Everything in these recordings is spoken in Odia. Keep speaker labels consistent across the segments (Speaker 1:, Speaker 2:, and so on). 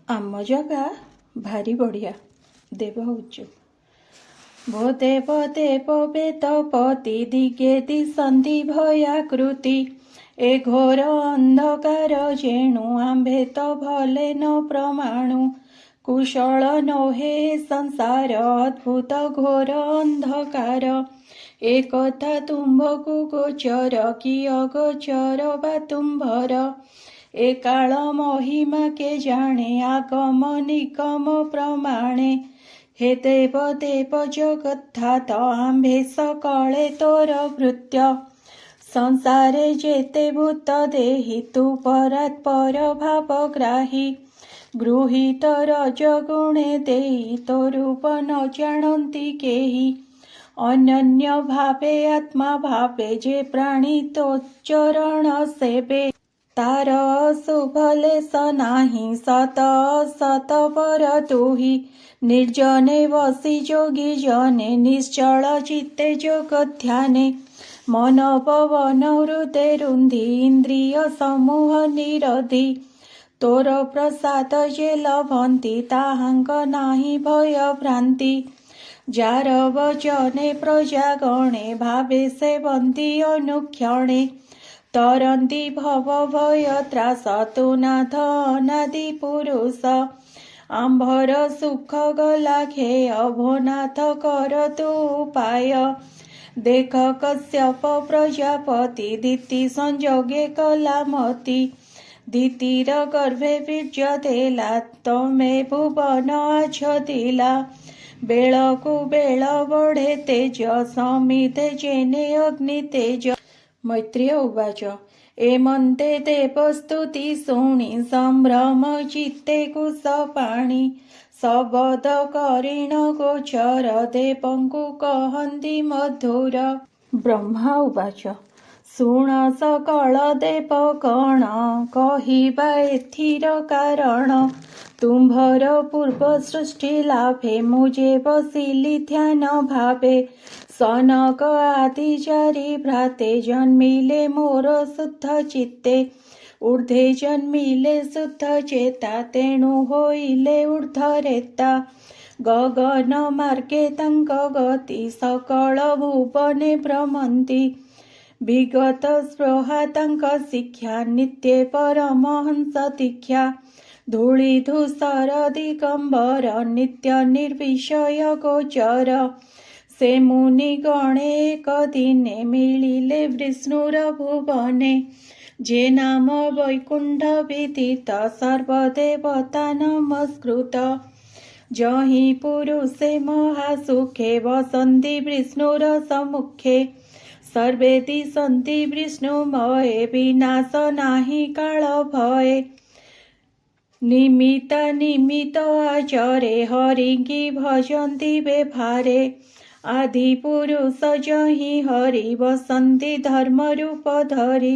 Speaker 1: ଆମ ଜାଗା ଭାରି ବଢ଼ିଆ। ଦେବ ଉଚ୍ଚ ଭୋ ଦେବ ଦେବ ବେଦପତି ଦିଗେ ଦିଶନ୍ତି ଭୟାକୃତି ଏ ଘୋର ଅନ୍ଧକାର ଯେଣୁ ଆମ୍ଭେ ତ ଭଲେ ନ ପ୍ରମାଣୁ କୁଶଳ ନୋହେ ସଂସାର ଅଦ୍ଭୁତ ଘୋର ଅନ୍ଧକାର ଏ କଥା ତୁମ୍ଭକୁ ଗୋଚର କି ଅଗୋଚର ବା ତୁମ୍ଭର ଏ କାଳ ମହିମା କେ ଜାଣେ ଆଗମ ନିଗମ ପ୍ରମାଣେ ହେ ଦେବ ଦେବ ଜଗତ୍ଧାତ ଆମ୍ଭେ ସକଳେ ତୋର ଭୃତ୍ୟ ସଂସାରେ ଯେତେ ଭୂତ ଦେହି ତୁ ପରାତ୍ପର ଭାବଗ୍ରାହୀ ଗୃହୀତ ରଜଗୁଣେ ଦେଇ ତୋ ରୂପ ନ ଜାଣନ୍ତି କେହି ଅନନ୍ୟ ଭାବେ ଆତ୍ମା ଭାବେ ଯେ ପ୍ରାଣୀ ତୋ ଚରଣ ସେବେ ତାର ଶୁଭଲେଶ ନାହିଁ ସତ ସତ ପର ତୁହି ନିର୍ଜନେ ବସି ଯୋଗୀ ଜନେ ନିଶ୍ଚଳ ଚିତ୍ତେ ଯୋଗ ଧ୍ୟାନେ ମନ ପବନ ହୃଦେ ରୁନ୍ଧି ଇନ୍ଦ୍ରିୟ ସମୂହ ନିରୋଧି ତୋର ପ୍ରସାଦ ଯେ ଲଭନ୍ତି ତାହାଙ୍କ ନାହିଁ ଭୟ ଭ୍ରାନ୍ତି ଯାର ବଚନେ ପ୍ରଜାଗଣେ ଭାବେ ସେବନ୍ତି ଅନୁକ୍ଷଣେ ତରନ୍ତି ଭବ ଭୟ ତ୍ରାସ ତୁ ନାଥ ଅନାଦି ପୁରୁଷ ଆମ୍ଭର ସୁଖ ଗଲା କ୍ଷୟ ଭୋନାଥ କର ତୁ ଉପାୟ ଦେଖ କଶ୍ୟପ ପ୍ରଜାପତି ଦିତି ସଂଯୋଗେ କଲାମତି ଦିତିର ଗର୍ଭେ ବୀର୍ଯ୍ୟ ଦେଲା ତମେ ଭୁବନ ଆଚ୍ଛଦିଲା ବେଳକୁ ବେଳ ବଢ଼େ ତେଜ ସମିଧେ ଯେନେ ଅଗ୍ନି ତେଜ ମୈତ୍ରେୟ ଉବାଚ ଏମନ୍ତେ ଦେବସ୍ତୁତି ଶୁଣି ସମ୍ଭ୍ରମ ଚିତ୍ତେ କୁଶ ପାଣି ଶବଦ କରିଣ ଗୋଚର ଦେବଙ୍କୁ କହନ୍ତି ମଧୁର ବ୍ରହ୍ମା ଉବାଚ ଶୁଣ ସକଳ ଦେବ କଣ କହିବା ଏଥିର କାରଣ ତୁମ୍ଭର ପୂର୍ବ ସୃଷ୍ଟି ଲାଭେ ମୁଁ ଯେ ବସିଲି ଧ୍ୟାନ ଭାବେ ସନକ ଆଦି ଚାରି ଭ୍ରାତେ ଜନ୍ମିଲେ ମୋର ଶୁଦ୍ଧ ଚିତ୍ତେ ଊର୍ଦ୍ଧ୍ୱେ ଜନ୍ମିଲେ ଶୁଦ୍ଧ ଚେତା ତେଣୁ ହୋଇଲେ ଊର୍ଦ୍ଧ୍ୱରେତା ଗଗନ ମାର୍ଗେ ତାଙ୍କ ଗତି ସକଳ ଭୁବନେ ଭ୍ରମନ୍ତି ବିଗତ ସ୍ପୃହା ତାଙ୍କ ଶିକ୍ଷା ନିତ୍ୟେ ପରମହଂସ ଦୀକ୍ଷା ଧୂଳି ଧୂସର ଦିଗମ୍ବର ନିତ୍ୟ ନିର୍ବିଷୟ ଗୋଚର ସେ ମୁନି ଗଣେ ଏକ ଦିନେ ମିଳିଲେ ବିଷ୍ଣୁର ଭୁବନେ ଯେ ନାମ ବୈକୁଣ୍ଠ ବିଦିତ ସର୍ବଦେବତା ନମସ୍କୃତ ଯହିଁ ପୁରୁଷେ ମହାସୁଖେ ବସନ୍ତି ବିଷ୍ଣୁର ସମ୍ମୁଖେ ସର୍ବେ ଦିଶନ୍ତି ବିଷ୍ଣୁମୟେ ବିନାଶ ନାହିଁ କାଳ ଭୟେ ନିମିତ୍ତ ନିମିତ୍ତ ଆଚରେ ହରିଙ୍କି ଭଜନ୍ତି ବେଭାରେ ଆଦି ପୁରୁଷ ଯହିଁ ହରି ବସନ୍ତି ଧର୍ମ ରୂପ ଧରି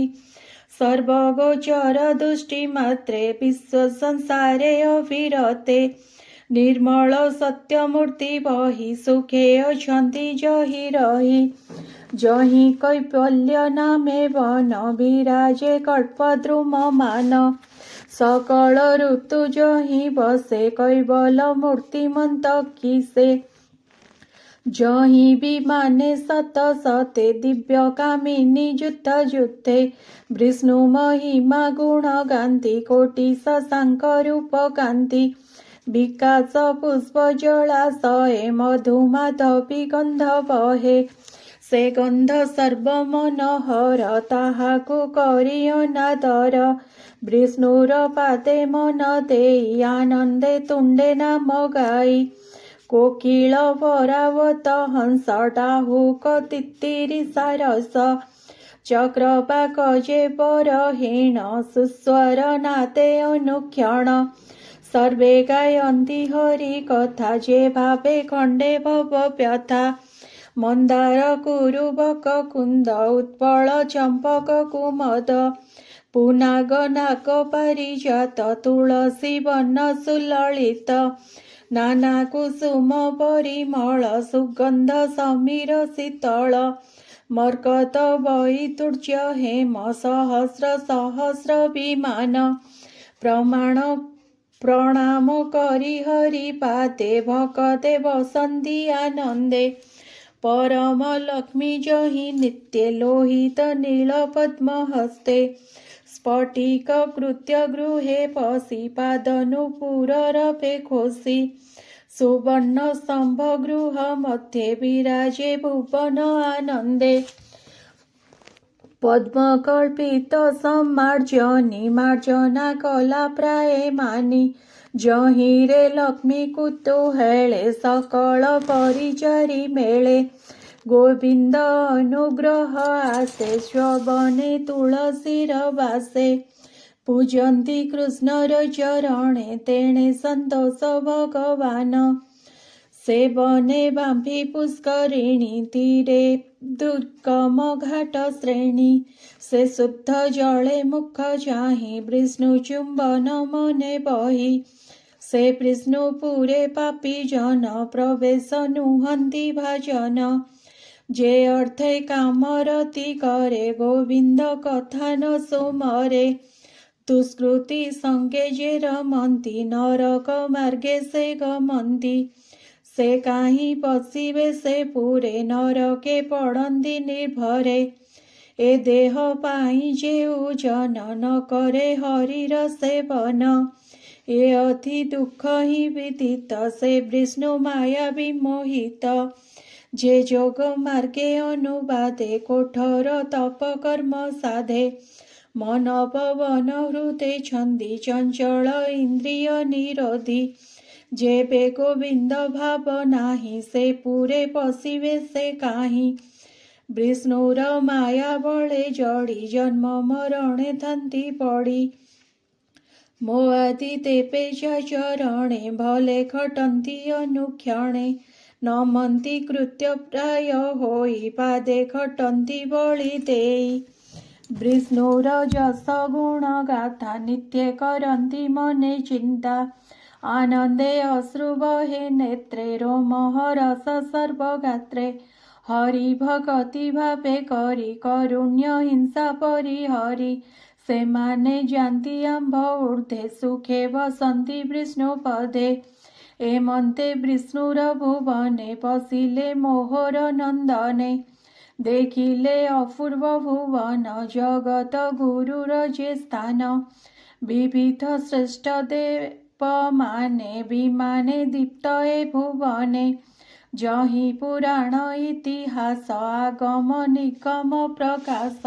Speaker 1: ସର୍ବଗୋଚର ଦୃଷ୍ଟି ମାତ୍ରେ ବିଶ୍ୱ ସଂସାରେ ଅବିରତେ ନିର୍ମଳ ସତ୍ୟ ମୂର୍ତ୍ତି ବହି ସୁଖେ ଅଛନ୍ତି ଯହି ରହି ଯହିଁ କୈବଲ୍ୟ ନାମେ ବନ ବିରାଜେ କଳ୍ପଦ୍ରୁମ ମାନ ସକଳ ଋତୁ ଯହିଁ ବସେ କୈବଲ ମୂର୍ତ୍ତିମନ୍ତ କିସେ ଯହିଁ ବିମାନେ ସତ ସତେ ଦିବ୍ୟ କାମିନୀ ଯୁଦ୍ଧ ଯୁଦ୍ଧେ ବିଷ୍ଣୁ ମହିମା ଗୁଣ ଗାନ୍ତି କୋଟି ଶଶାଙ୍କ ରୂପ କାନ୍ତି ବିକାଶ ପୁଷ୍ପ ଜଳାଶଏ ମଧୁ ମାଧବୀ ଗନ୍ଧ ବହେ ସେ ଗନ୍ଧ ସର୍ବ ମନୋହର ତାହାକୁ କରି ଅନାଦର ବିଷ୍ଣୁର ପାଦେ ମନ ଦେଇ ଆନନ୍ଦେ ତୁଣ୍ଡେ ନାମ ଗାଇ କୋକିଳ ପରାବତ ହଂସ ଡାହୁକ ତିତିରି ସାରସ ଚକ୍ରବାକ ଯେ ବରହୀଣ ସୁସ୍ୱର ନାଦେ ଅନୁକ୍ଷଣ ସର୍ବେ ଗାୟନ୍ତି ହରି କଥା ଯେ ଭାବେ ଖଣ୍ଡେ ଭବ ବ୍ୟଥା ମନ୍ଦାର କୁରୁବକ କୁନ୍ଦ ଉତ୍ପଳ ଚମ୍ପକ କୁମଦ ପୁନାଗ ନାଗ ପାରିଜାତ ତୁଳସୀ ବନ ସୁଲଳିତ ନାନା କୁସୁମ ପରିମଳ ସୁଗନ୍ଧ ସମୀର ଶୀତଳ ମର୍କତ ବୈତୁର୍ଯ୍ୟ ହେମ ସହସ୍ର ସହସ୍ର ବିମାନ ପ୍ରମାଣ प्रणाम करि हरि पाते भकते बसन्ति आनन्दे परम लक्ष्मी जहि नित्य लोहित नीलपद्म हस्ते स्फटिक कृत्य गृहे पशि पादनुपुररपे खोषि सुवर्ण स्तंभ गृह मध्ये विराजे भुवन आनन्दे पद्मकल्पित सम्मार्जनी मार्जना कला प्राये मानि जहिरे लक्ष्मी कुतूहले सकल परिचारी मेले गोविंद अनुग्रह आसे श्रवणे तुलसीर वासे पूजन्ति कृष्णर चरणे तेणे सन्तोष भगवान सेवने बाम्फी पुष्करिणी तीरे दुर्गम घाट श्रेणी से शुद्ध जले मुख चाहि विष्णु चुंबन मने बही से विष्णुपुरे पापी जन प्रवेश नुहन्ति भजन जे अर्थे कामरति करे गोविंद कथा न सुमरे दुष्कृति संगे जे रमन्ति नरक मार्गे से गमन्ति से काहीं पशिबे से पूरे नरके पड़न्ति निर्भरे ए देह पाई जेउ जन न करे हरिर सेवन ए अति दुख ही विदित से विष्णु माया विमोहित जे जोग मार्गे अनुवादे कोठर तप कर्म साधे मन पवन हृदय छन्दी चंचल इंद्रिय निरोधी जेबे गोविंद भाव नाही से पूरे पशिबे से काहीं विष्णुर माया बळे जड़ी जन्म मरणे थन्ति पड़ी मोआदि तेपे चरणे भले खटन्ति अनुक्षणे नमन्ति कृत्य प्राय होई पादे खटन्ति बळि देई विष्णुर जस गुण गाथा नित्य करन्ति मने चिंता आनंदे अश्रु बहे नेत्रे रोमः रस सर्वगात्रे हरि भगति भावे करी करुण्य हिंसा परिहरि सेमाने जानती आंभ ऊर्ध्वे सुखे वसन्ति विष्णु पदे एमन्ते विष्णुर भुवने पशिले मोहर नंदने देखिले अपूर्व भुवन जगत गुरुर जे स्थान विविध श्रेष्ठ देव माने विमाने दीप्त ए भुवने जहि पुराण इतिहास आगम निगम प्रकाश।